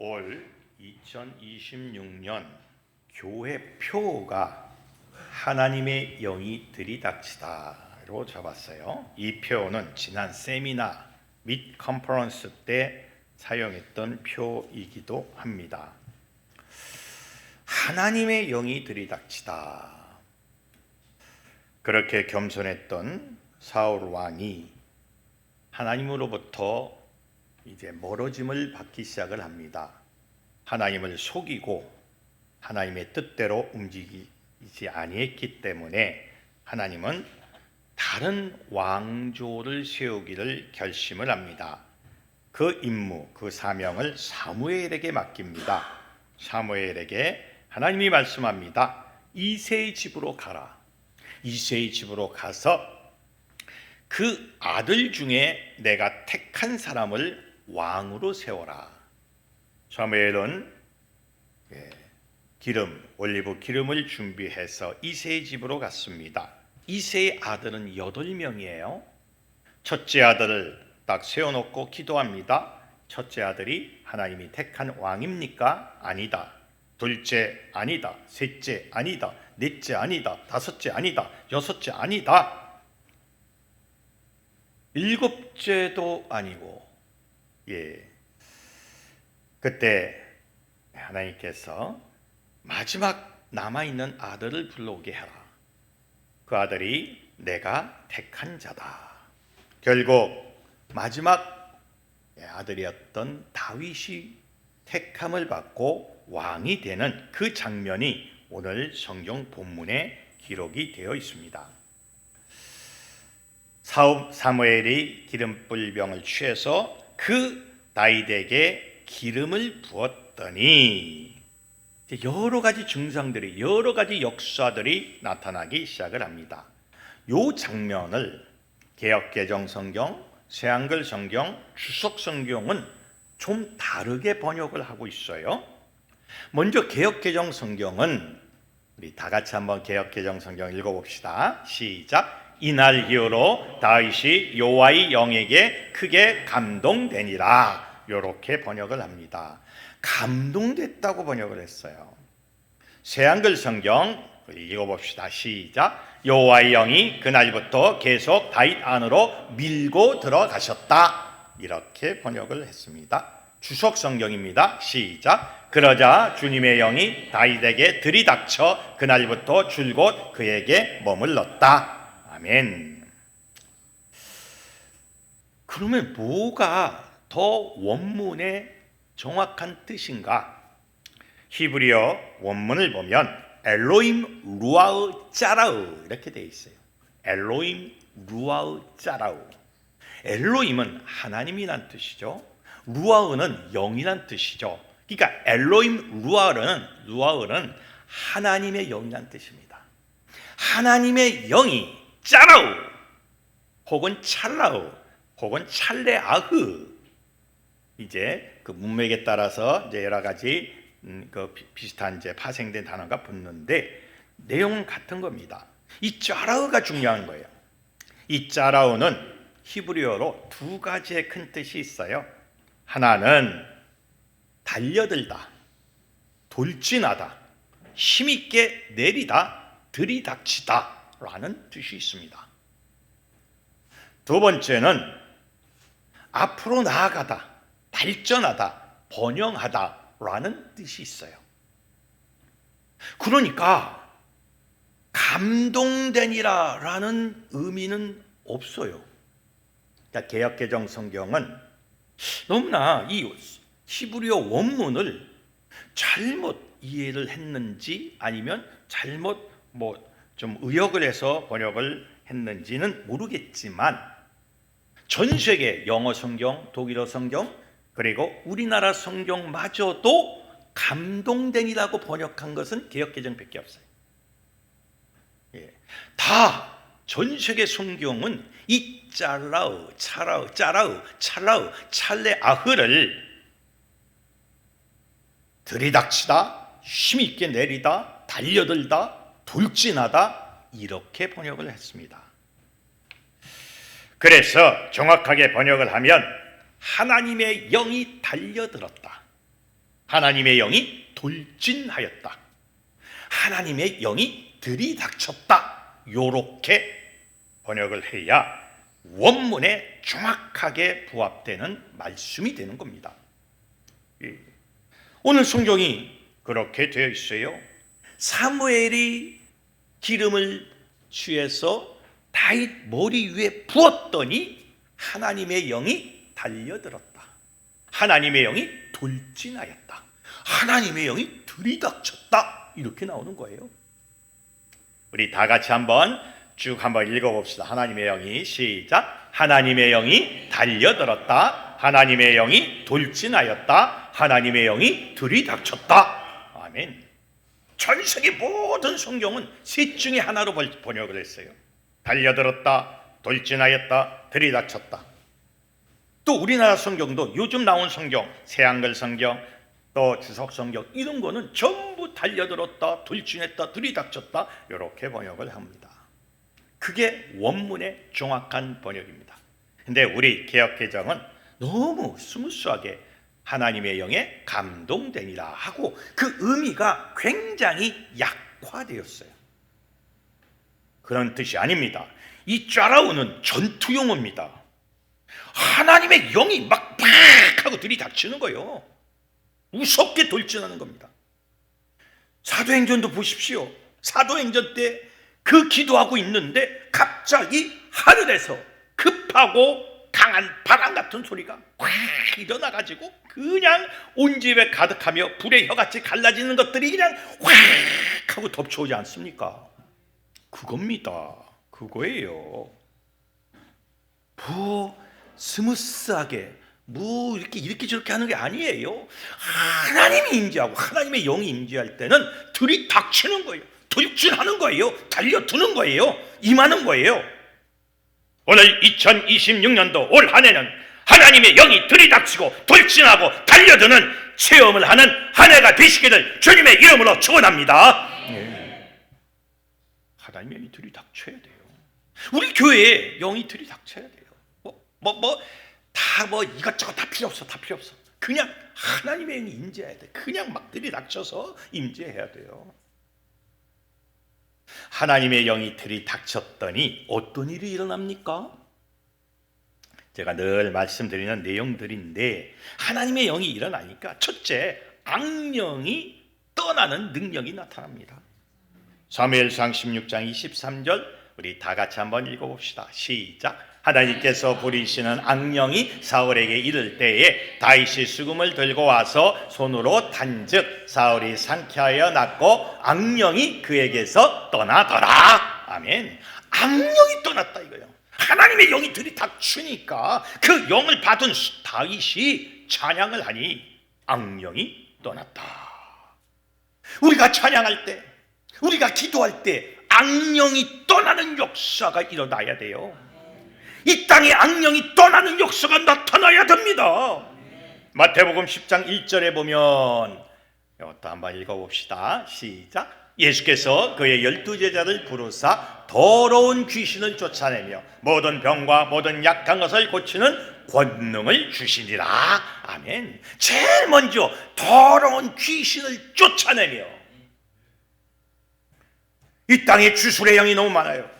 올 2026년 교회 표가 하나님의 영이 들이닥치다로 잡았어요. 이 표는 지난 세미나 및 컨퍼런스 때 사용했던 표이기도 합니다. 하나님의 영이 들이닥치다. 그렇게 겸손했던 사울 왕이 하나님으로부터 이제 멀어짐을 받기 시작을 합니다. 하나님을 속이고 하나님의 뜻대로 움직이지 아니했기 때문에 하나님은 다른 왕조를 세우기를 결심을 합니다. 그 임무, 그 사명을 사무엘에게 맡깁니다. 사무엘에게 하나님이 말씀합니다. 이새의 집으로 가라. 이새의 집으로 가서 그 아들 중에 내가 택한 사람을 왕으로 세워라. 사무엘은 올리브 기름을 준비해서 이새의 집으로 갔습니다. 이새의 아들은 8명이에요. 첫째 아들을 딱 세워놓고 기도합니다. 첫째 아들이 하나님이 택한 왕입니까? 아니다. 둘째 아니다. 셋째 아니다. 넷째 아니다. 다섯째 아니다. 여섯째 아니다. 일곱째도 아니고, 그때 하나님께서 마지막 남아있는 아들을 불러오게 해라. 그 아들이 내가 택한 자다. 결국 마지막 아들이었던 다윗이 택함을 받고 왕이 되는 그 장면이 오늘 성경 본문에 기록이 되어 있습니다. 사무엘이 기름불병을 취해서 그 다윗에게 기름을 부었더니 여러 가지 증상들이, 여러 가지 역사들이 나타나기 시작을 합니다. 이 장면을 개역개정 성경, 새한글 성경, 주석 성경은 좀 다르게 번역을 하고 있어요. 먼저 개역개정 성경은 우리 다 같이 한번 개역개정 성경 읽어봅시다. 시작. 이날 이후로 다윗이 여호와의 영에게 크게 감동되니라. 이렇게 번역을 합니다. 감동됐다고 번역을 했어요. 새한글 성경 읽어봅시다. 시작. 여호와의 영이 그날부터 계속 다윗 안으로 밀고 들어가셨다. 이렇게 번역을 했습니다. 주석 성경입니다. 시작. 그러자 주님의 영이 다윗에게 들이닥쳐 그날부터 줄곧 그에게 머물렀다. 아멘. 그러면 뭐가 더 원문의 정확한 뜻인가? 히브리어 원문을 보면 엘로임 루아흐 짜라흐 이렇게 되어 있어요. 엘로임 루아흐 짜라흐. 엘로임은 하나님이란 뜻이죠. 루아흐는 영이란 뜻이죠. 그러니까 엘로임 루아흐는 하나님의 영이란 뜻입니다. 하나님의 영이 짜라우 혹은 찰라우 혹은 찰레아흐, 이제 그 문맥에 따라서 이제 여러 가지 그 비슷한 이제 파생된 단어가 붙는데 내용은 같은 겁니다. 이 짜라우가 중요한 거예요. 이 짜라우는 히브리어로 두 가지의 큰 뜻이 있어요. 하나는 달려들다, 돌진하다, 힘있게 내리다, 들이닥치다 라는 뜻이 있습니다. 두 번째는 앞으로 나아가다, 발전하다, 번영하다 라는 뜻이 있어요. 그러니까 감동되니라 라는 의미는 없어요. 그러니까 개역개정 성경은 너무나 이 히브리어 원문을 잘못 이해를 했는지 아니면 잘못 좀 의역을 해서 번역을 했는지는 모르겠지만 전 세계 영어 성경, 독일어 성경, 그리고 우리나라 성경마저도 감동되니라고 번역한 것은 개역개정밖에 없어요. 다 전 세계 성경은 이 찰라우, 찰레아흐를 들이닥치다, 힘있게 내리다, 달려들다, 돌진하다 이렇게 번역을 했습니다. 그래서 정확하게 번역을 하면 하나님의 영이 달려들었다. 하나님의 영이 돌진하였다. 하나님의 영이 들이닥쳤다. 요렇게 번역을 해야 원문에 정확하게 부합되는 말씀이 되는 겁니다. 오늘 성경이 그렇게 되어 있어요. 사무엘이 기름을 취해서 다윗 머리 위에 부었더니 하나님의 영이 달려들었다. 하나님의 영이 돌진하였다. 하나님의 영이 들이닥쳤다. 이렇게 나오는 거예요. 우리 다 같이 쭉 한번 읽어봅시다. 하나님의 영이 시작. 하나님의 영이 달려들었다. 하나님의 영이 돌진하였다. 하나님의 영이 들이닥쳤다. 아멘. 전 세계 모든 성경은 셋 중에 하나로 번역을 했어요. 달려들었다, 돌진하였다, 들이닥쳤다. 또 우리나라 성경도 요즘 나온 성경, 새한글 성경, 또 주석 성경 이런 거는 전부 달려들었다, 돌진했다, 들이닥쳤다 이렇게 번역을 합니다. 그게 원문의 정확한 번역입니다. 근데 우리 개역개정은 너무 스무스하게 하나님의 영에 감동되니라 하고 그 의미가 굉장히 약화되었어요. 그런 뜻이 아닙니다. 이 쫘라우는 전투용어입니다. 하나님의 영이 막 팍 하고 들이닥치는 거예요. 무섭게 돌진하는 겁니다. 사도행전도 보십시오. 사도행전 때 그 기도하고 있는데 갑자기 하늘에서 급하고 강한 바람 같은 소리가 확 일어나가지고 그냥 온 집에 가득하며 불의 혀같이 갈라지는 것들이 그냥 확 하고 덮쳐오지 않습니까? 그겁니다. 그거예요. 스무스하게 이렇게 저렇게 하는 게 아니에요. 하나님이 임재하고 하나님의 영이 임재할 때는 들이닥치는 거예요. 돌진하는 거예요. 달려드는 거예요. 임하는 거예요. 오늘 2026년도 올 한 해는 하나님의 영이 들이닥치고 돌진하고 달려드는 체험을 하는 한 해가 되시기를 주님의 이름으로 축원합니다. 하나님의 영이 들이닥쳐야 돼요. 우리 교회에 영이 들이닥쳐야 돼요. 이것저것 다 필요 없어. 다 필요 없어. 그냥 하나님의 영이 임재해야 돼. 그냥 막 들이닥쳐서 임재해야 돼요. 하나님의 영이 들이닥쳤더니 어떤 일이 일어납니까? 제가 늘 말씀드리는 내용들인데 하나님의 영이 일어나니까 첫째, 악령이 떠나는 능력이 나타납니다. 사무엘상 16장 23절 우리 다 같이 한번 읽어봅시다. 시작. 하나님께서 부리시는 악령이 사울에게 이를 때에 다윗이 수금을 들고 와서 손으로 단즉 사울이 상쾌하여 낫고 악령이 그에게서 떠나더라. 아멘. 악령이 떠났다 이거예요. 하나님의 영이 들이닥치니까 그 영을 받은 다윗이 찬양을 하니 악령이 떠났다. 우리가 찬양할 때, 우리가 기도할 때 악령이 떠나는 역사가 일어나야 돼요. 이 땅에 악령이 떠나는 역사가 나타나야 됩니다. 마태복음 10장 1절에 보면 이것도 한번 읽어봅시다. 시작. 예수께서 그의 12제자를 부르사 더러운 귀신을 쫓아내며 모든 병과 모든 약한 것을 고치는 권능을 주시니라. 아멘. 제일 먼저 더러운 귀신을 쫓아내며, 이 땅에 주술의 영이 너무 많아요.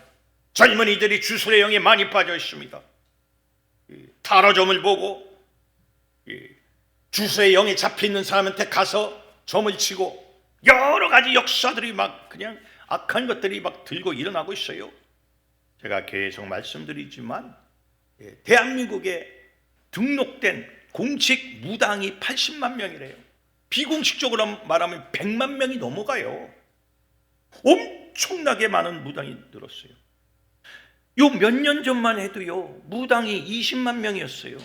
젊은이들이 주술의 영에 많이 빠져 있습니다. 타로점을 보고 주술의 영에 잡혀있는 사람한테 가서 점을 치고 여러 가지 역사들이 막 그냥 악한 것들이 막 들고 일어나고 있어요. 제가 계속 말씀드리지만 대한민국에 등록된 공식 무당이 80만 명이래요. 비공식적으로 말하면 100만 명이 넘어가요. 엄청나게 많은 무당이 늘었어요. 요 몇 년 전만 해도요 무당이 20만 명이었어요.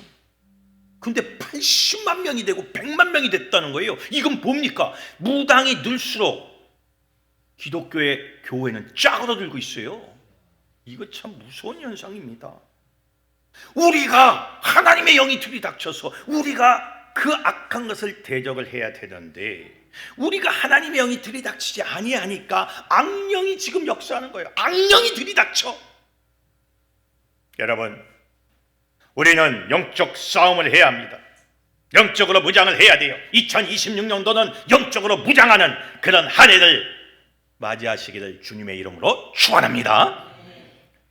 근데 80만 명이 되고 100만 명이 됐다는 거예요. 이건 뭡니까? 무당이 늘수록 기독교의 교회는 짜그러들고 있어요. 이거 참 무서운 현상입니다. 우리가 하나님의 영이 들이닥쳐서 우리가 그 악한 것을 대적을 해야 되는데 우리가 하나님의 영이 들이닥치지 아니하니까 악령이 지금 역사하는 거예요. 악령이 들이닥쳐. 여러분, 우리는 영적 싸움을 해야 합니다. 영적으로 무장을 해야 돼요. 2026년도는 영적으로 무장하는 그런 한 해를 맞이하시기를 주님의 이름으로 축원합니다.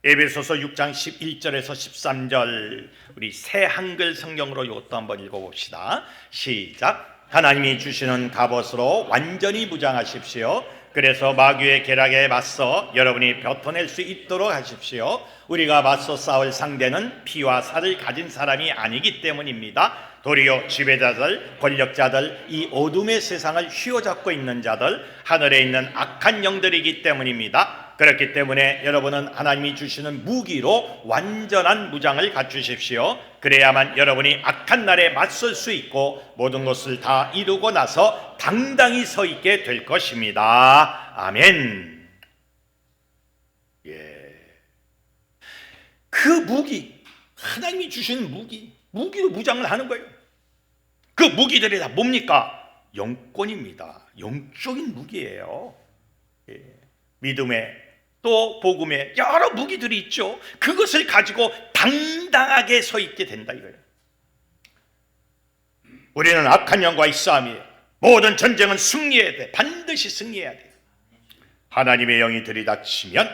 에베소서 6장 11절에서 13절 우리 새 한글 성경으로 이것도 한번 읽어봅시다. 시작. 하나님이 주시는 갑옷으로 완전히 무장하십시오. 그래서 마귀의 계략에 맞서 여러분이 벼터낼 수 있도록 하십시오. 우리가 맞서 싸울 상대는 피와 살을 가진 사람이 아니기 때문입니다. 도리어 지배자들, 권력자들, 이 어둠의 세상을 휘어잡고 있는 자들, 하늘에 있는 악한 영들이기 때문입니다. 그렇기 때문에 여러분은 하나님이 주시는 무기로 완전한 무장을 갖추십시오. 그래야만 여러분이 악한 날에 맞설 수 있고 모든 것을 다 이루고 나서 당당히 서 있게 될 것입니다. 아멘. 그 무기, 하나님이 주시는 무기로 무장을 하는 거예요. 그 무기들이 다 뭡니까? 영권입니다. 영적인 무기예요. 믿음의 또 복음의 여러 무기들이 있죠. 그것을 가지고 당당하게 서 있게 된다 이거예요. 우리는 악한 영과의 싸움이에요. 모든 전쟁은 승리해야 돼. 반드시 승리해야 돼. 하나님의 영이 들이닥치면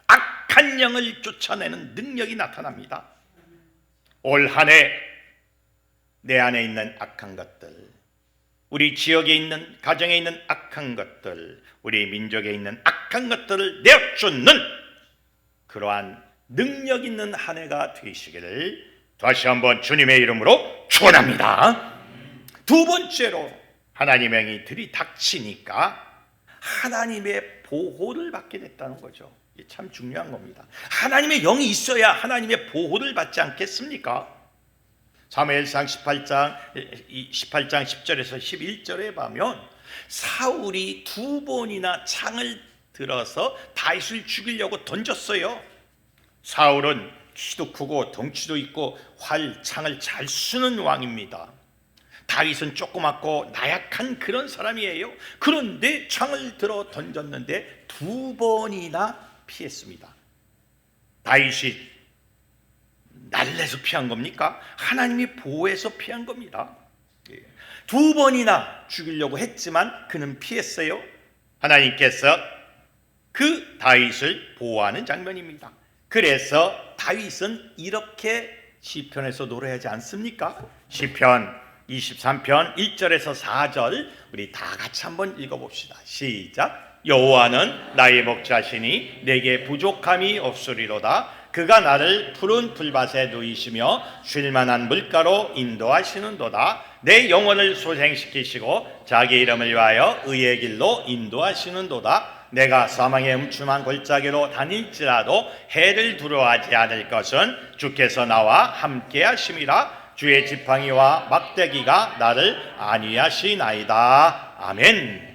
악한 영을 쫓아내는 능력이 나타납니다. 올 한 해 내 안에 있는 악한 것들, 우리 지역에 있는, 가정에 있는 악한 것들, 우리 민족에 있는 악한 것들을 내쫓는 그러한 능력 있는 한 해가 되시기를 다시 한번 주님의 이름으로 축원합니다. 두 번째로 하나님의 영이 들이닥치니까 하나님의 보호를 받게 됐다는 거죠. 이게 참 중요한 겁니다. 하나님의 영이 있어야 하나님의 보호를 받지 않겠습니까? 사무엘상 18장 10절에서 11절에 보면 사울이 두 번이나 창을 들어서 다윗을 죽이려고 던졌어요. 사울은 키도 크고 덩치도 있고 창을 잘 쏘는 왕입니다. 다윗은 조그맣고 나약한 그런 사람이에요. 그런데 창을 들어 던졌는데 두 번이나 피했습니다. 다윗이 날래서 피한 겁니까? 하나님이 보호해서 피한 겁니다. 두 번이나 죽이려고 했지만 그는 피했어요. 하나님께서 그 다윗을 보호하는 장면입니다. 그래서 다윗은 이렇게 시편에서 노래하지 않습니까? 시편 23편 1절에서 4절 우리 다 같이 한번 읽어봅시다. 시작. 여호와는 나의 목자시니 내게 부족함이 없으리로다. 그가 나를 푸른 풀밭에 누이시며 쉴만한 물가로 인도하시는도다. 내 영혼을 소생시키시고 자기 이름을 위하여 의의 길로 인도하시는도다. 내가 사망의 음침한 골짜기로 다닐지라도 해를 두려워하지 않을 것은 주께서 나와 함께 하심이라. 주의 지팡이와 막대기가 나를 안위하시나이다. 아멘.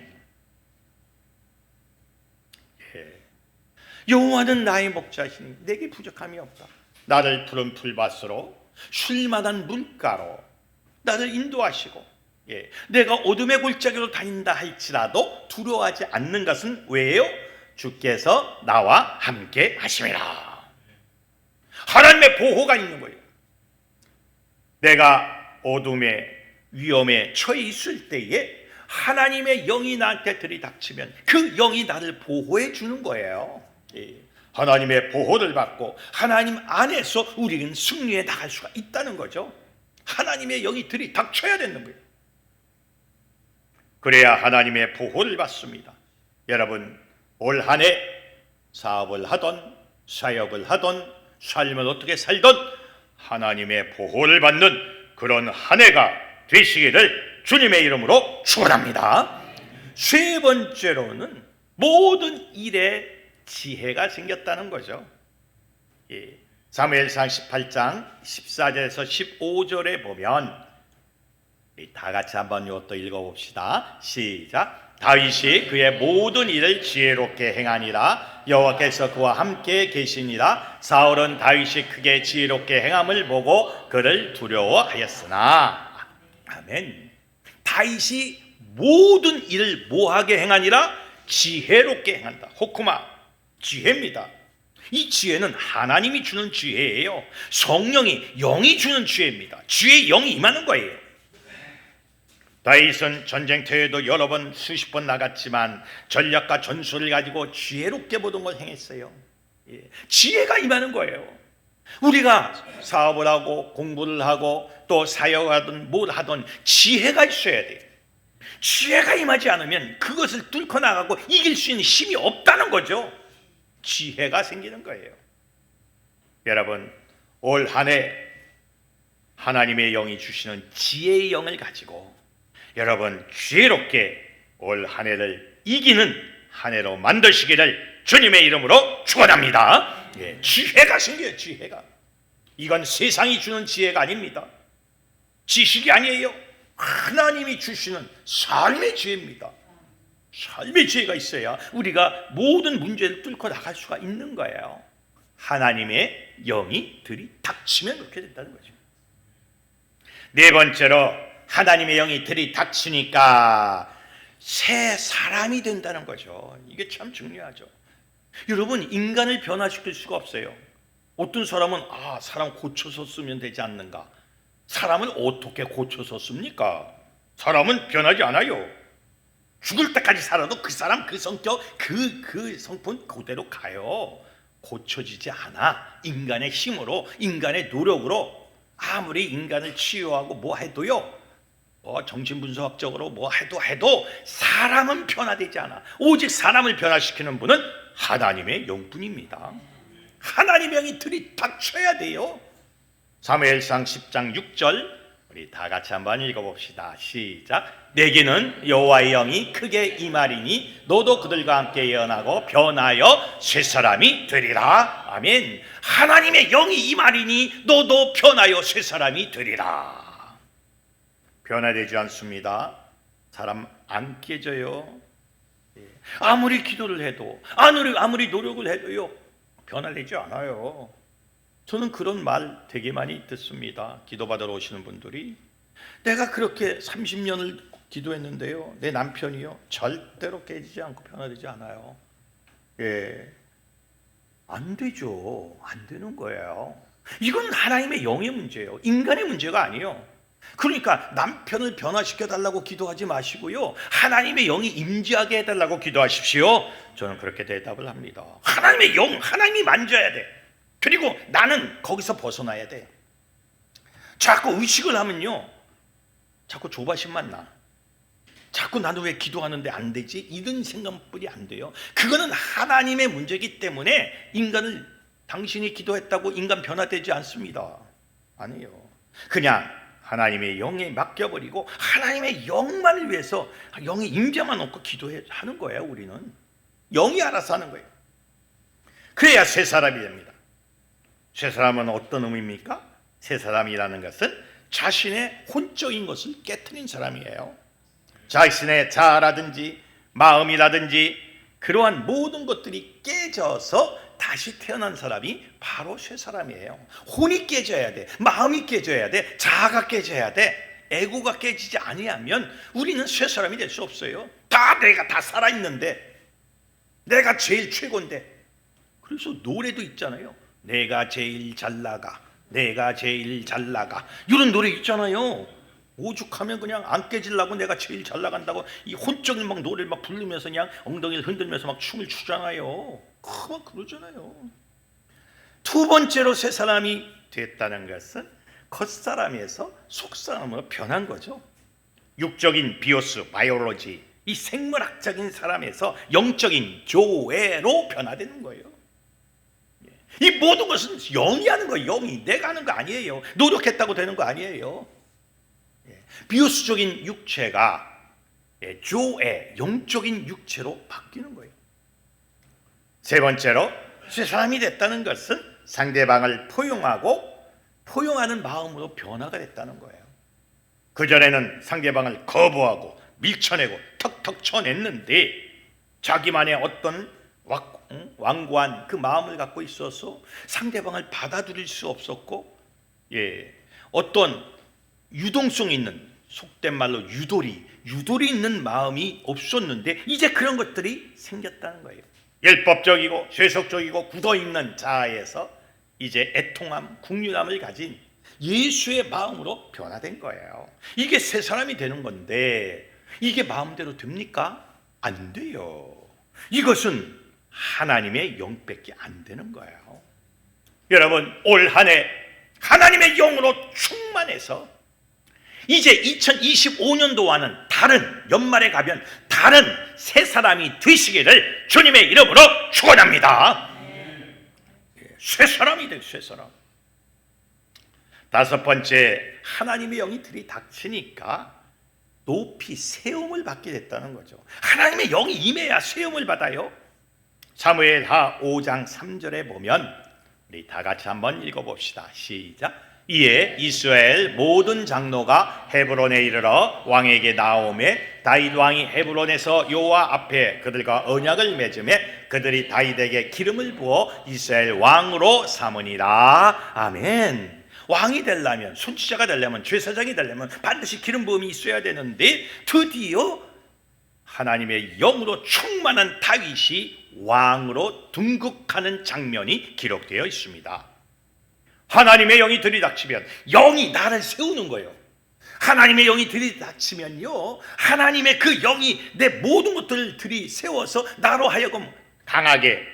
여호와는 나의 목자시니 내게 부족함이 없다. 나를 푸른 풀밭으로 쉴만한 물가로 나를 인도하시고 내가 어둠의 골짜기로 다닌다 할지라도 두려워하지 않는 것은 왜요? 주께서 나와 함께 하심이라. 하나님의 보호가 있는 거예요. 내가 어둠의 위험에 처해 있을 때에 하나님의 영이 나한테 들이닥치면 그 영이 나를 보호해 주는 거예요. 하나님의 보호를 받고 하나님 안에서 우리는 승리해 나갈 수가 있다는 거죠. 하나님의 영이 들이닥쳐야 되는 거예요. 그래야 하나님의 보호를 받습니다. 여러분, 올 한 해 사업을 하던 사역을 하던 삶을 어떻게 살던 하나님의 보호를 받는 그런 한 해가 되시기를 주님의 이름으로 축원합니다. 세 번째로는 모든 일에 지혜가 생겼다는 거죠. 사무엘상 18장 14절에서 15절에 보면 다 같이 한번 이것도 읽어봅시다. 시작. 다윗이 그의 모든 일을 지혜롭게 행하니라. 여호와께서 그와 함께 계시니라. 사울은 다윗이 크게 지혜롭게 행함을 보고 그를 두려워하였으나. 아멘. 다윗이 모든 일을 뭐하게 행하니라? 지혜롭게 행한다. 호쿠마 지혜입니다. 이 지혜는 하나님이 주는 지혜예요. 성령이 영이 주는 지혜입니다. 지혜의 영이 임하는 거예요. 다윗은 전쟁터에도 여러 번 수십 번 나갔지만 전략과 전술을 가지고 지혜롭게 모든 걸 행했어요. 지혜가 임하는 거예요. 우리가 사업을 하고 공부를 하고 또 사역하든 뭘 하든 지혜가 있어야 돼요. 지혜가 임하지 않으면 그것을 뚫고 나가고 이길 수 있는 힘이 없다는 거죠. 지혜가 생기는 거예요. 여러분, 올 한 해 하나님의 영이 주시는 지혜의 영을 가지고 여러분 지혜롭게 올 한 해를 이기는 한 해로 만드시기를 주님의 이름으로 축원합니다. 지혜가 생겨요. 지혜가. 이건 세상이 주는 지혜가 아닙니다. 지식이 아니에요. 하나님이 주시는 삶의 지혜입니다. 삶의 지혜가 있어야 우리가 모든 문제를 뚫고 나갈 수가 있는 거예요. 하나님의 영이 들이닥치면 그렇게 된다는 거죠. 네 번째로 하나님의 영이 들이닥치니까 새 사람이 된다는 거죠. 이게 참 중요하죠. 여러분, 인간을 변화시킬 수가 없어요. 어떤 사람은 사람 고쳐서 쓰면 되지 않는가? 사람을 어떻게 고쳐서 씁니까? 사람은 변하지 않아요. 죽을 때까지 살아도 그 사람 그 성격 그 성품 그대로 가요. 고쳐지지 않아. 인간의 힘으로, 인간의 노력으로 아무리 인간을 치유하고 뭐 해도요, 정신분석학적으로 뭐 해도 사람은 변화되지 않아. 오직 사람을 변화시키는 분은 하나님의 영뿐입니다. 하나님의 영이 들이닥쳐야 돼요. 사무엘상 10장 6절 우리 다 같이 한번 읽어봅시다. 시작. 내게는 여호와의 영이 크게 임하리니 너도 그들과 함께 예언하고 변하여 새 사람이 되리라. 아멘. 하나님의 영이 임하리니 너도 변하여 새 사람이 되리라. 변화되지 않습니다. 사람 안 깨져요. 아무리 기도를 해도 아무리 노력을 해도요, 변화되지 않아요. 저는 그런 말 되게 많이 듣습니다. 기도받으러 오시는 분들이 내가 그렇게 30년을 기도했는데요, 내 남편이요 절대로 깨지지 않고 변화되지 않아요. 안 되죠. 안 되는 거예요. 이건 하나님의 영의 문제예요. 인간의 문제가 아니에요. 그러니까 남편을 변화시켜 달라고 기도하지 마시고요, 하나님의 영이 임재하게 해달라고 기도하십시오. 저는 그렇게 대답을 합니다. 하나님의 영, 하나님이 만져야 돼. 그리고 나는 거기서 벗어나야 돼. 자꾸 의식을 하면요, 자꾸 조바심만 나. 자꾸 나는 왜 기도하는데 안 되지? 이런 생각뿐이 안 돼요. 그거는 하나님의 문제이기 때문에 당신이 기도했다고 인간 변화되지 않습니다. 아니에요. 그냥 하나님의 영에 맡겨버리고 하나님의 영만을 위해서 영의 임재만 놓고 기도하는 거예요. 우리는 영이 알아서 하는 거예요. 그래야 새 사람이 됩니다. 새 사람은 어떤 의미입니까? 새 사람이라는 것은 자신의 혼적인 것을 깨트린 사람이에요. 자신의 자아라든지 마음이라든지 그러한 모든 것들이 깨져서 다시 태어난 사람이 바로 새 사람이에요. 혼이 깨져야 돼. 마음이 깨져야 돼. 자아가 깨져야 돼. 에고가 깨지지 아니하면 우리는 새 사람이 될 수 없어요. 내가 다 살아있는데, 내가 제일 최고인데. 그래서 노래도 있잖아요. 내가 제일 잘 나가, 내가 제일 잘 나가, 이런 노래 있잖아요. 오죽하면 그냥 안 깨지려고 내가 제일 잘 나간다고 이 혼적인 막 노래를 막 부르면서 그냥 엉덩이를 흔들면서 막 춤을 추잖아요. 그만 그러잖아요. 두 번째로 새 사람이 됐다는 것은 겉사람에서 속사람으로 변한 거죠. 육적인 비오스, 바이올로지, 이 생물학적인 사람에서 영적인 조회로 변화되는 거예요. 이 모든 것은 영이 하는 거예요. 영이. 내가 하는 거 아니에요. 노력했다고 되는 거 아니에요. 비우스적인 육체가 조의 영적인 육체로 바뀌는 거예요. 세 번째로 새 사람이 됐다는 것은 상대방을 포용하는 마음으로 변화가 됐다는 거예요. 그전에는 상대방을 거부하고 밀쳐내고 턱턱 쳐냈는데 자기만의 어떤 완고한 그 마음을 갖고 있어서 상대방을 받아들일 수 없었고, 어떤 유동성 있는, 속된 말로 유도리 있는 마음이 없었는데 이제 그런 것들이 생겼다는 거예요. 율법적이고 세속적이고 굳어있는 자아에서 이제 애통함, 국률함을 가진 예수의 마음으로 변화된 거예요. 이게 새 사람이 되는 건데 이게 마음대로 됩니까? 안 돼요. 이것은 하나님의 영밖에 안 되는 거예요. 여러분, 올 한 해 하나님의 영으로 충만해서 이제 2025년도와는 다른, 연말에 가면 다른 새 사람이 되시기를 주님의 이름으로 축원합니다. 새 사람이 돼, 새 사람. 다섯 번째, 하나님의 영이 들이닥치니까 높이 세움을 받게 됐다는 거죠. 하나님의 영이 임해야 세움을 받아요. 사무엘하 5장 3절에 보면 우리 다 같이 한번 읽어봅시다. 시작. 이에 이스라엘 모든 장로가 헤브론에 이르러 왕에게 나오매 다윗 왕이 헤브론에서 여호와 앞에 그들과 언약을 맺음에 그들이 다윗에게 기름을 부어 이스라엘 왕으로 삼으니라. 아멘. 왕이 되려면, 선지자가 되려면, 제사장이 되려면 반드시 기름 부음이 있어야 되는데 드디어 하나님의 영으로 충만한 다윗이 왕으로 등극하는 장면이 기록되어 있습니다. 하나님의 영이 들이닥치면 영이 나를 세우는 거예요. 하나님의 영이 들이닥치면요, 하나님의 그 영이 내 모든 것들을 들이세워서 나로 하여금 강하게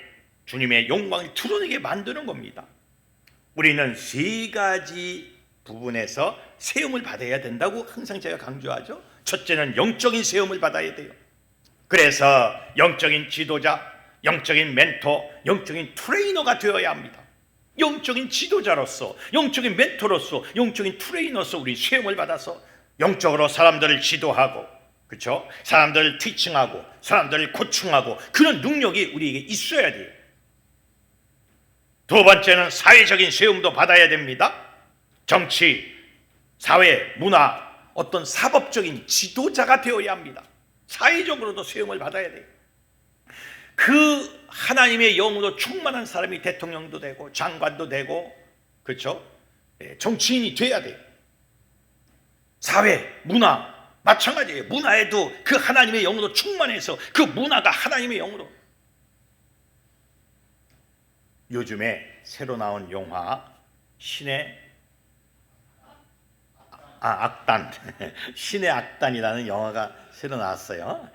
주님의 영광을 드러내게 만드는 겁니다. 우리는 세 가지 부분에서 세움을 받아야 된다고 항상 제가 강조하죠. 첫째는 영적인 세움을 받아야 돼요. 그래서 영적인 지도자, 영적인 멘토, 영적인 트레이너가 되어야 합니다. 영적인 지도자로서, 영적인 멘토로서, 영적인 트레이너로서 우리 세움을 받아서 영적으로 사람들을 지도하고, 그렇죠? 사람들을 티칭하고, 사람들을 코칭하고, 그런 능력이 우리에게 있어야 돼요. 두 번째는 사회적인 세움도 받아야 됩니다. 정치, 사회, 문화, 어떤 사법적인 지도자가 되어야 합니다. 사회적으로도 세움을 받아야 돼요. 그 하나님의 영으로 충만한 사람이 대통령도 되고 장관도 되고, 그렇죠? 정치인이 돼야 돼요. 사회, 문화 마찬가지예요. 문화에도 그 하나님의 영으로 충만해서 그 문화가 하나님의 영으로. 요즘에 새로 나온 영화 신의 악단 신의 악단이라는 영화가 새로 나왔어요.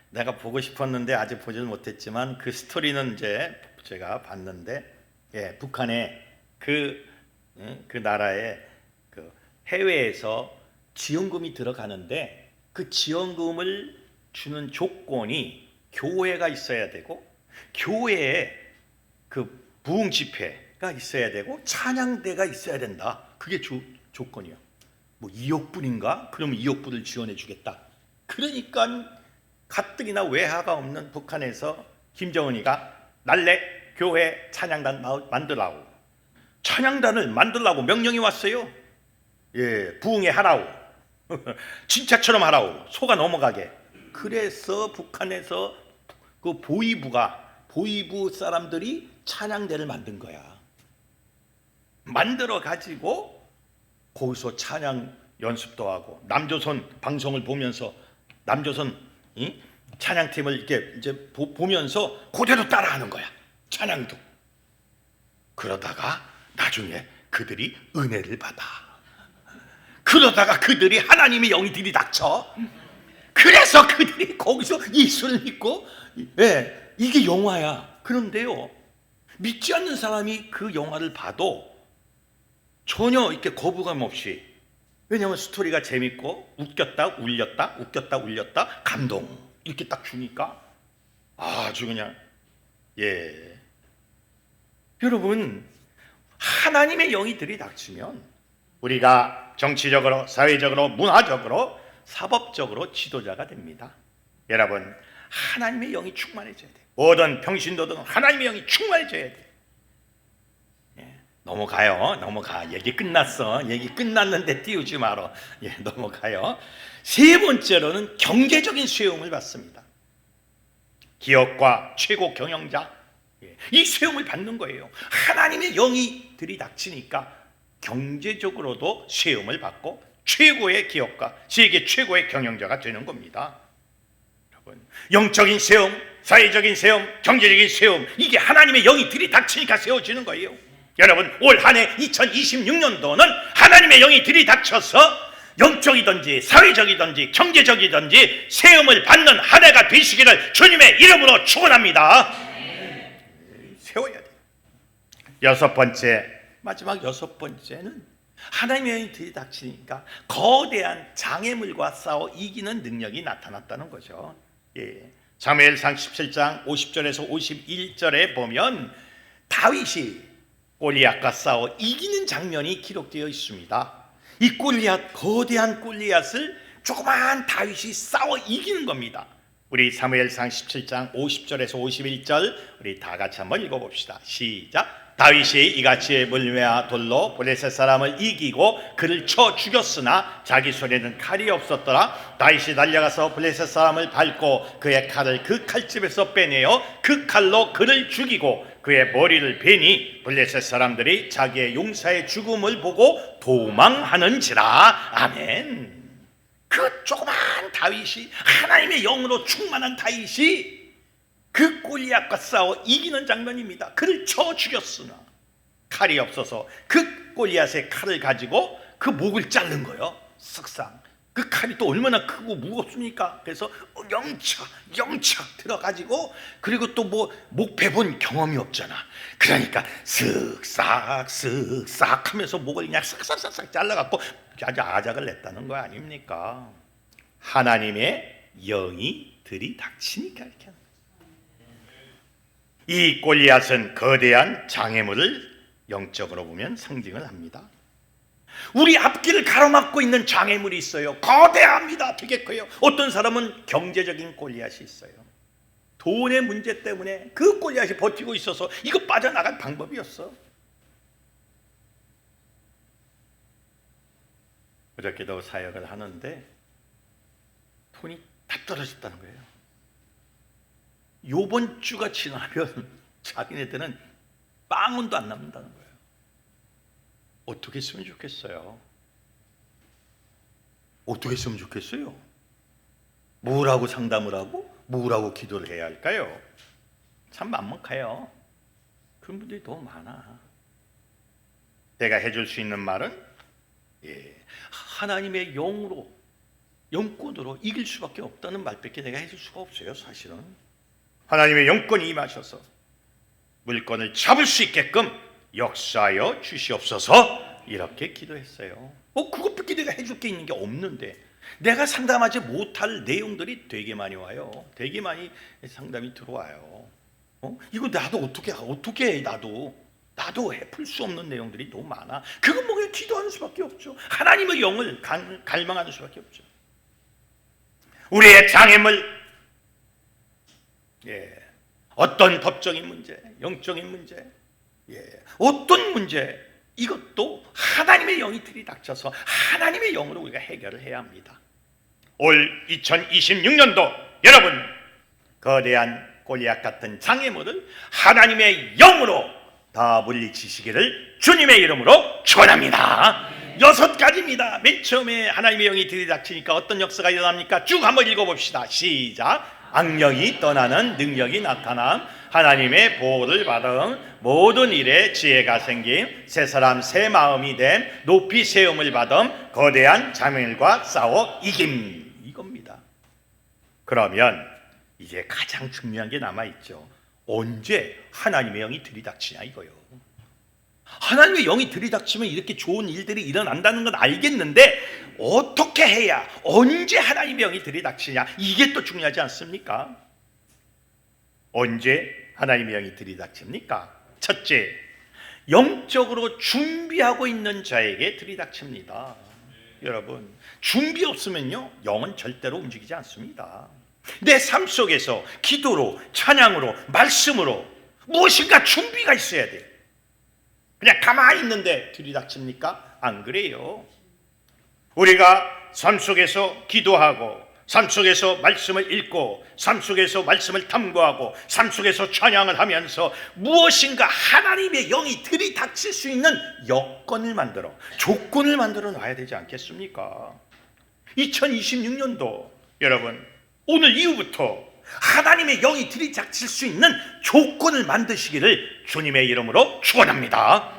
내가 보고 싶었는데 아직 보지는 못했지만 그 스토리는 이제 제가 봤는데, 북한의 그 나라에 그 해외에서 지원금이 들어가는데 그 지원금을 주는 조건이 교회가 있어야 되고, 교회에 그 부흥 집회가 있어야 되고, 찬양대가 있어야 된다. 그게 조건이요. 뭐 2억 불인가? 그러면 2억 불을 지원해 주겠다. 그러니까 가뜩이나 외화가 없는 북한에서 김정은이가 날래 교회 찬양단 만들라고, 찬양단을 만들라고 명령이 왔어요. 부흥회 하라고. 진짜처럼 하라고, 속아 넘어가게. 그래서 북한에서 그 보이부 사람들이 찬양대를 만든 거야. 만들어 가지고 거기서 찬양 연습도 하고, 남조선 방송을 보면서 남조선 찬양팀을 이렇게 이제 보면서 그대로 따라하는 거야. 찬양도. 그러다가 나중에 그들이 은혜를 받아. 그러다가 그들이 하나님의 영이 들이닥쳐. 그래서 그들이 거기서 예수를 믿고, 이게 영화야. 그런데요, 믿지 않는 사람이 그 영화를 봐도 전혀 이렇게 거부감 없이, 왜냐하면 스토리가 재밌고 웃겼다 울렸다, 웃겼다 울렸다, 감동 이렇게 딱 주니까 아주 그냥. 여러분, 하나님의 영이 들이닥치면 우리가 정치적으로, 사회적으로, 문화적으로, 사법적으로 지도자가 됩니다. 여러분, 하나님의 영이 충만해져야 돼요. 모든 평신도들은 하나님의 영이 충만해져야 돼요. 넘어가. 얘기 끝났어. 얘기 끝났는데 띄우지 마라. 넘어가요. 세 번째로는 경제적인 수용을 받습니다. 기업과 최고 경영자, 이 수용을 받는 거예요. 하나님의 영이 들이닥치니까 경제적으로도 수용을 받고 최고의 기업가, 세계 최고의 경영자가 되는 겁니다. 여러분, 영적인 세움, 사회적인 세움, 경제적인 세움, 이게 하나님의 영이 들이닥치니까 세워지는 거예요. 여러분, 올 한 해 2026년도는 하나님의 영이 들이닥쳐서 영적이든지 사회적이든지 경제적이든지 세움을 받는 한 해가 되시기를 주님의 이름으로 축원합니다. 세워야 돼요. 여섯 번째, 마지막 여섯 번째는 하나님의 영이 들이닥치니까 거대한 장애물과 싸워 이기는 능력이 나타났다는 거죠. 사무엘상 17장 50절에서 51절에 보면 다윗이 골리앗과 싸워 이기는 장면이 기록되어 있습니다. 이 골리앗, 거대한 골리앗을 조그마한 다윗이 싸워 이기는 겁니다. 우리 사무엘상 17장 50절에서 51절 우리 다 같이 한번 읽어봅시다. 시작. 다윗이 이같이 물매와 돌로 블레셋 사람을 이기고 그를 쳐 죽였으나 자기 손에는 칼이 없었더라. 다윗이 달려가서 블레셋 사람을 밟고 그의 칼을 그 칼집에서 빼내어 그 칼로 그를 죽이고 그의 머리를 베니 블레셋 사람들이 자기의 용사의 죽음을 보고 도망하는지라. 아멘. 그 조그만 다윗이, 하나님의 영으로 충만한 다윗이 그 골리앗과 싸워 이기는 장면입니다. 그를 쳐 죽였으나 칼이 없어서 그 골리앗의 칼을 가지고 그 목을 자른 거예요. 쓱상. 그 칼이 또 얼마나 크고 무겁습니까? 그래서 영착 들어가지고, 그리고 또 뭐 목 베본 경험이 없잖아. 그러니까 쓱싹 하면서 목을 그냥 싹싹 잘라갖고 아주 아작을 냈다는 거 아닙니까? 하나님의 영이 들이닥치니까 이렇게 하는 거예요. 이 골리앗은 거대한 장애물을 영적으로 보면 상징을 합니다. 우리 앞길을 가로막고 있는 장애물이 있어요. 거대합니다. 되게 커요. 어떤 사람은 경제적인 골리앗이 있어요. 돈의 문제 때문에 그 골리앗이 버티고 있어서 이거 빠져나갈 방법이 없어. 어저께도 사역을 하는데 돈이 다 떨어졌다는 거예요. 요번 주가 지나면 자기네들은 빵원도 안 남는다는 거예요. 어떻게 했으면 좋겠어요? 어떻게 했으면 좋겠어요? 뭐라고 상담을 하고 뭐라고 기도를 해야 할까요? 참 만만해요. 그런 분들이 너무 많아. 내가 해줄 수 있는 말은 하나님의 영으로, 영권으로 이길 수밖에 없다는 말밖에 내가 해줄 수가 없어요. 사실은 하나님의 영권이 임하셔서 물건을 잡을 수 있게끔 역사하여 주시옵소서, 이렇게 기도했어요. 그것밖에 내가 해줄 게 있는 게 없는데, 내가 상담하지 못할 내용들이 되게 많이 와요. 되게 많이 상담이 들어와요. 이거 나도 어떻게 해. 나도 풀 수 없는 내용들이 너무 많아. 그건 뭐 그냥 기도하는 수밖에 없죠. 하나님의 영을 갈망하는 수밖에 없죠. 우리의 장애물, 어떤 법적인 문제, 영적인 문제, 어떤 문제, 이것도 하나님의 영이 들이닥쳐서 하나님의 영으로 우리가 해결을 해야 합니다. 올 2026년도 여러분, 거대한 골리앗 같은 장애물을 하나님의 영으로 다 물리치시기를 주님의 이름으로 축원합니다. 6가지입니다. 맨 처음에 하나님의 영이 들이닥치니까 어떤 역사가 일어납니까? 쭉 한번 읽어봅시다. 시작. 악령이 떠나는 능력이 나타남, 하나님의 보호를 받음, 모든 일에 지혜가 생김, 새 사람 새 마음이 됨, 높이 세움을 받음, 거대한 장애물과 싸워 이김. 이겁니다. 그러면 이제 가장 중요한 게 남아있죠. 언제 하나님의 영이 들이닥치냐 이거요. 하나님의 영이 들이닥치면 이렇게 좋은 일들이 일어난다는 건 알겠는데, 어떻게 해야, 언제 하나님의 영이 들이닥치냐, 이게 또 중요하지 않습니까? 언제 하나님의 영이 들이닥칩니까? 첫째, 영적으로 준비하고 있는 자에게 들이닥칩니다. 여러분, 준비 없으면요, 영은 절대로 움직이지 않습니다. 내 삶 속에서 기도로, 찬양으로, 말씀으로 무엇인가 준비가 있어야 돼요. 그냥 가만히 있는데 들이닥칩니까? 안 그래요. 우리가 삶 속에서 기도하고, 삶 속에서 말씀을 읽고, 삶 속에서 말씀을 탐구하고, 삶 속에서 찬양을 하면서 무엇인가 하나님의 영이 들이닥칠 수 있는 여건을 만들어, 조건을 만들어 놔야 되지 않겠습니까? 2026년도 여러분, 오늘 이후부터 하나님의 영이 들이닥칠 수 있는 조건을 만드시기를 주님의 이름으로 축원합니다.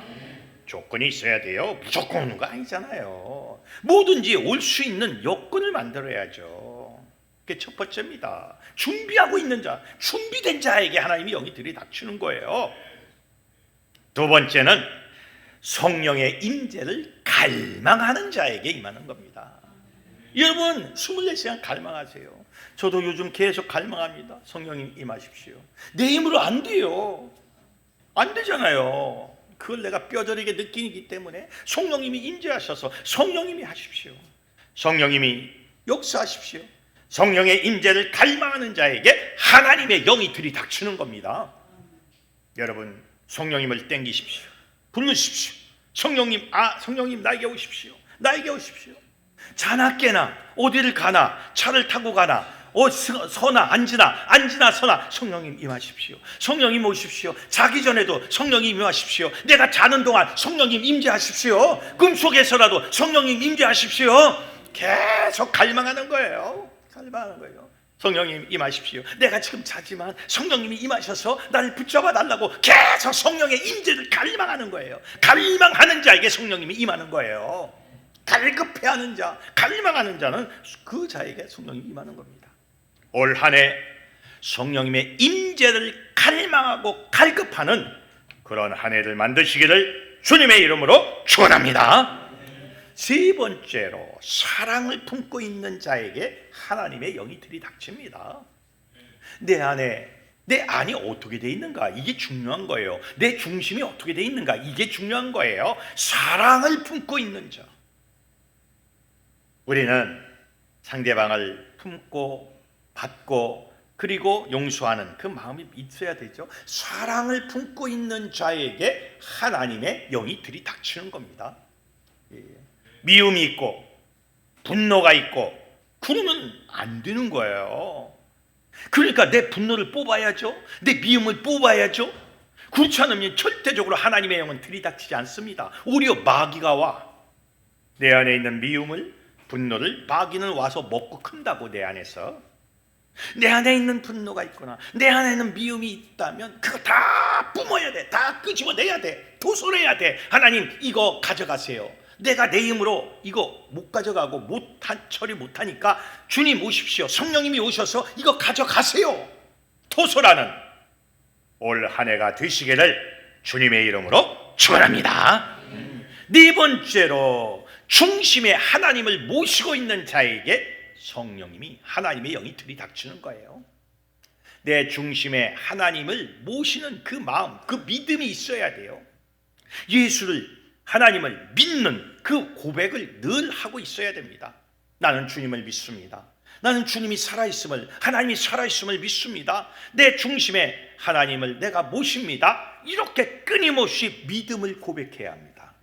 조건이 있어야 돼요. 무조건 오는 거 아니잖아요. 뭐든지 올 수 있는 여건을 만들어야죠. 그게 첫 번째입니다. 준비하고 있는 자, 준비된 자에게 하나님이 영이 들이닥치는 거예요. 두 번째는 성령의 임재를 갈망하는 자에게 임하는 겁니다. 여러분 24시간 갈망하세요. 저도 요즘 계속 갈망합니다. 성령님 임하십시오. 내 힘으로 안 돼요. 안 되잖아요. 그걸 내가 뼈저리게 느끼기 때문에 성령님이 임재하셔서 성령님이 하십시오. 성령님이 역사하십시오. 성령의 임재를 갈망하는 자에게 하나님의 영이 들이닥치는 겁니다. 여러분 성령님을 땡기십시오. 부르십시오. 성령님, 성령님 나에게 오십시오. 나에게 오십시오. 자나깨나 어디를 가나 차를 타고 가나 서나 앉으나 서나 성령님 임하십시오. 성령님 오십시오. 자기 전에도 성령님 임하십시오. 내가 자는 동안 성령님 임재하십시오. 꿈속에서라도 성령님 임재하십시오. 계속 갈망하는 거예요. 갈망하는 거예요. 성령님 임하십시오. 내가 지금 자지만 성령님이 임하셔서 나를 붙잡아 달라고 계속 성령의 임재를 갈망하는 거예요. 갈망하는 자에게 성령님이 임하는 거예요. 갈급해하는 자, 갈망하는 자는 그 자에게 성령이 임하는 겁니다. 올 한 해 성령님의 임재를 갈망하고 갈급하는 그런 한 해를 만드시기를 주님의 이름으로 축원합니다. 세 번째로 사랑을 품고 있는 자에게 하나님의 영이 들이닥칩니다. 내 안이 어떻게 돼 있는가? 이게 중요한 거예요. 내 중심이 어떻게 돼 있는가? 이게 중요한 거예요. 사랑을 품고 있는 자. 우리는 상대방을 품고 받고 그리고 용서하는 그 마음이 있어야 되죠. 사랑을 품고 있는 자에게 하나님의 영이 들이닥치는 겁니다. 미움이 있고 분노가 있고 그러면 안 되는 거예요. 그러니까 내 분노를 뽑아야죠. 내 미움을 뽑아야죠. 그렇지 않으면 절대적으로 하나님의 영은 들이닥치지 않습니다. 오히려 마귀가 와. 내 안에 있는 미움을 분노를 마귀는 와서 먹고 큰다고. 내 안에서 내 안에 있는 분노가 있거나 내 안에 있는 미움이 있다면 그거 다 뿜어야 돼. 다 끄집어내야 돼. 도솔해야 돼. 하나님 이거 가져가세요. 내가 내 힘으로 이거 못 가져가고 처리 못하니까 주님 오십시오. 성령님이 오셔서 이거 가져가세요. 도솔하는 올 한 해가 되시기를 주님의 이름으로 축원합니다. 네 번째로 중심에 하나님을 모시고 있는 자에게 성령님이 하나님의 영이 들이닥치는 거예요. 내 중심에 하나님을 모시는 그 마음, 그 믿음이 있어야 돼요. 예수를 하나님을 믿는 그 고백을 늘 하고 있어야 됩니다. 나는 주님을 믿습니다. 나는 주님이 살아있음을, 하나님이 살아있음을 믿습니다. 내 중심에 하나님을 내가 모십니다. 이렇게 끊임없이 믿음을 고백해야 합니다.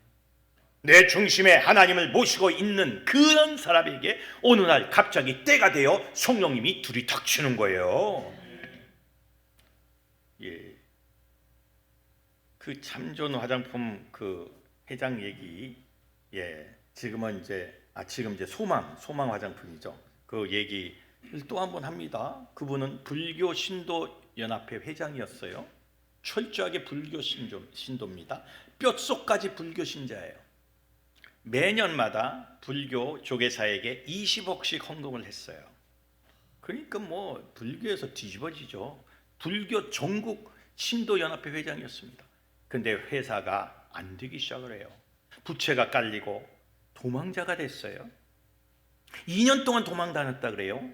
내 중심에 하나님을 모시고 있는 그런 사람에게 어느 날 갑자기 때가 되어 성령님이 들이닥치는 거예요. 그 참전 화장품 그 회장 얘기, 지금 이제 소망 화장품이죠. 그 얘기를 또 한 번 합니다. 그분은 불교 신도 연합회 회장이었어요. 철저하게 불교 신도입니다. 뼛속까지 불교 신자예요. 매년마다 불교 조계사에게 20억씩 헌금을 했어요. 그러니까 뭐 불교에서 뒤집어지죠. 불교 전국 신도 연합회 회장이었습니다. 근데 회사가 안 되기 시작을 해요. 부채가 깔리고 도망자가 됐어요. 2년 동안 도망 다녔다 그래요.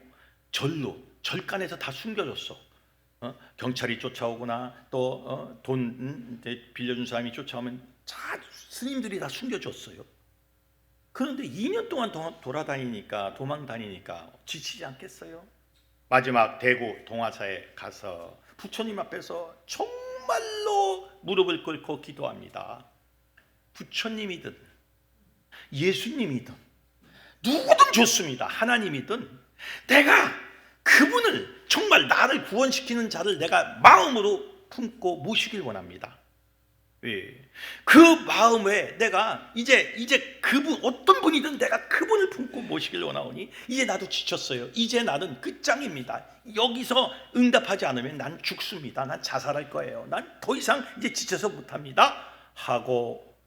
절간에서 다 숨겨줬어. 경찰이 쫓아오거나 또 돈 빌려준 사람이 쫓아오면 다 스님들이 다 숨겨줬어요. 그런데 2년 동안 돌아다니니까 도망 다니니까 지치지 않겠어요? 마지막 대구 동화사에 가서 부처님 앞에서 정말로 무릎을 꿇고 기도합니다. 부처님이든 예수님이든 누구든 좋습니다. 하나님이든 내가 그분을 정말 나를 구원시키는 자를 내가 마음으로 품고 모시길 원합니다. 그 마음에 내가 이제 그분 어떤 분이든 내가 그분을 품고 모시길 원하오니 이제 나도 지쳤어요. 이제 나는 끝장입니다. 여기서 응답하지 않으면 난 죽습니다. 난 자살할 거예요. 난 더 이상 이제 지쳐서 못합니다 하고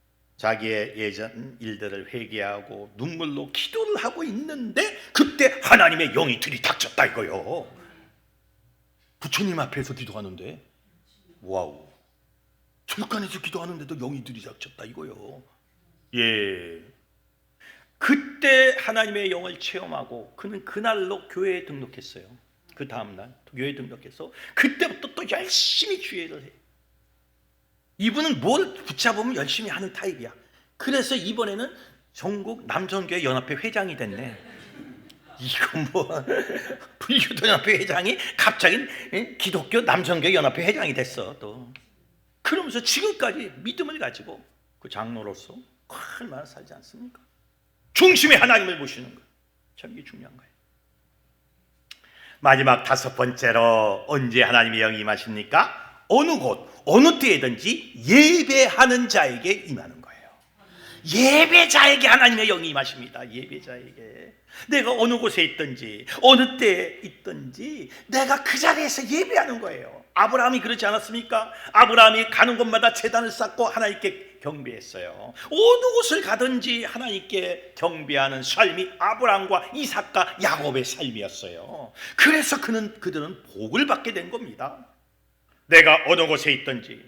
자기의 예전 일들을 회개하고 눈물로 기도를 하고 있는데 그때 하나님의 영이 들이닥쳤다 이거요. 부처님 앞에서 기도하는데, 와우, 철간에서 기도하는데도 영이 들이닥쳤다 이거요. 예, 그때 하나님의 영을 체험하고 그는 그날로 교회에 등록했어요. 그 다음날 교회에 등록해서 그때부터 또 열심히 주의를 해요. 이분은 뭘 붙잡으면 열심히 하는 타입이야. 그래서 이번에는 전국 남성교회 연합회 회장이 됐네. 이거 뭐 불교연합회 회장이 갑자기 기독교 남성교회 연합회 회장이 됐어. 또 그러면서 지금까지 믿음을 가지고 그 장로로서 얼마나 살지 않습니까? 중심에 하나님을 모시는 거, 참 이게 중요한 거예요. 마지막 5번째로 언제 하나님의 영이 임하십니까? 어느 곳 어느 때든지 예배하는 자에게 임하는 거예요. 예배자에게 하나님의 영이 임하십니다. 예배자에게. 내가 어느 곳에 있든지 어느 때에 있든지 내가 그 자리에서 예배하는 거예요. 아브라함이 그러지 않았습니까? 아브라함이 가는 곳마다 제단을 쌓고 하나님께 경배했어요. 어느 곳을 가든지 하나님께 경배하는 삶이 아브라함과 이삭과 야곱의 삶이었어요. 그래서 그들은 복을 받게 된 겁니다. 내가 어느 곳에 있든지,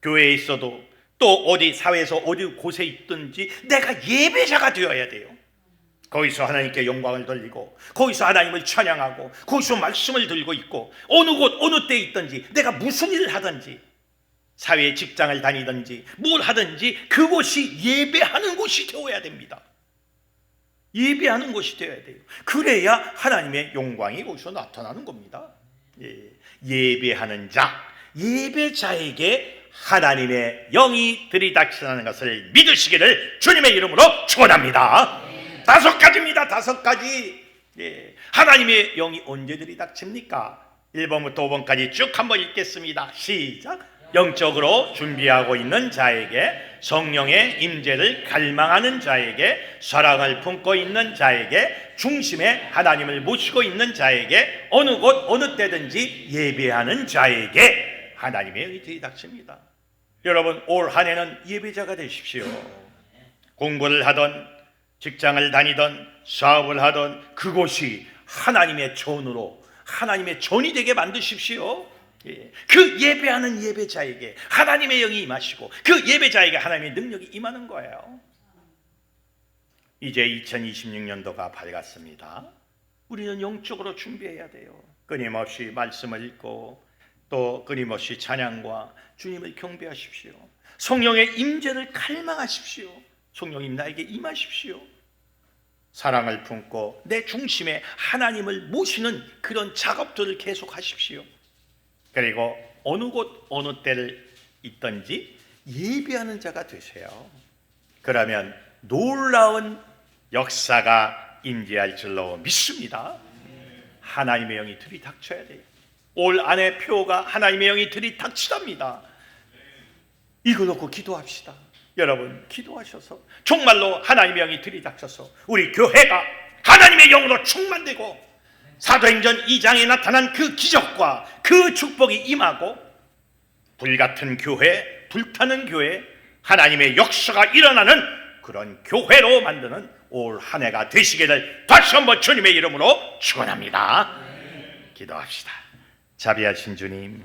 교회에 있어도 또 어디 사회에서 어디 곳에 있든지 내가 예배자가 되어야 돼요. 거기서 하나님께 영광을 돌리고 거기서 하나님을 찬양하고 거기서 말씀을 들고 있고 어느 곳 어느 때에 있든지 내가 무슨 일을 하든지 사회 직장을 다니든지 뭘 하든지 그곳이 예배하는 곳이 되어야 됩니다. 예배하는 곳이 되어야 돼요. 그래야 하나님의 영광이 거기서 나타나는 겁니다. 예배하는 자, 예배자에게 하나님의 영이 들이닥치는 것을 믿으시기를 주님의 이름으로 축원합니다. 5가지입니다. 5가지. 하나님의 영이 언제 들이닥칩니까? 1번부터 5번까지 쭉 한번 읽겠습니다. 시작. 영적으로 준비하고 있는 자에게, 성령의 임재를 갈망하는 자에게, 사랑을 품고 있는 자에게, 중심에 하나님을 모시고 있는 자에게, 어느 곳 어느 때든지 예배하는 자에게 하나님의 영이 들이닥칩니다. 여러분, 올 한 해는 예배자가 되십시오. 공부를 하던 직장을 다니던 사업을 하던 그곳이 하나님의 전으로 하나님의 전이 되게 만드십시오. 그 예배하는 예배자에게 하나님의 영이 임하시고 그 예배자에게 하나님의 능력이 임하는 거예요. 이제 2026년도가 밝았습니다. 우리는 영적으로 준비해야 돼요. 끊임없이 말씀을 읽고 또 끊임없이 찬양과 주님을 경배하십시오. 성령의 임재를 갈망하십시오. 성령님 나에게 임하십시오. 사랑을 품고 내 중심에 하나님을 모시는 그런 작업들을 계속하십시오. 그리고 어느 곳 어느 때를 있든지 예배하는 자가 되세요. 그러면 놀라운 역사가 임재할 줄로 믿습니다. 하나님의 영이 들이닥쳐야 돼요. 올 한해 표가 하나님의 영이 들이닥치답니다. 이거 놓고 기도합시다. 여러분 기도하셔서 정말로 하나님의 영이 들이닥쳐서 우리 교회가 하나님의 영으로 충만되고 사도행전 2장에 나타난 그 기적과 그 축복이 임하고 불같은 교회, 불타는 교회, 하나님의 역사가 일어나는 그런 교회로 만드는 올 한 해가 되시기를 다시 한번 주님의 이름으로 축원합니다. 기도합시다. 자비하신 주님,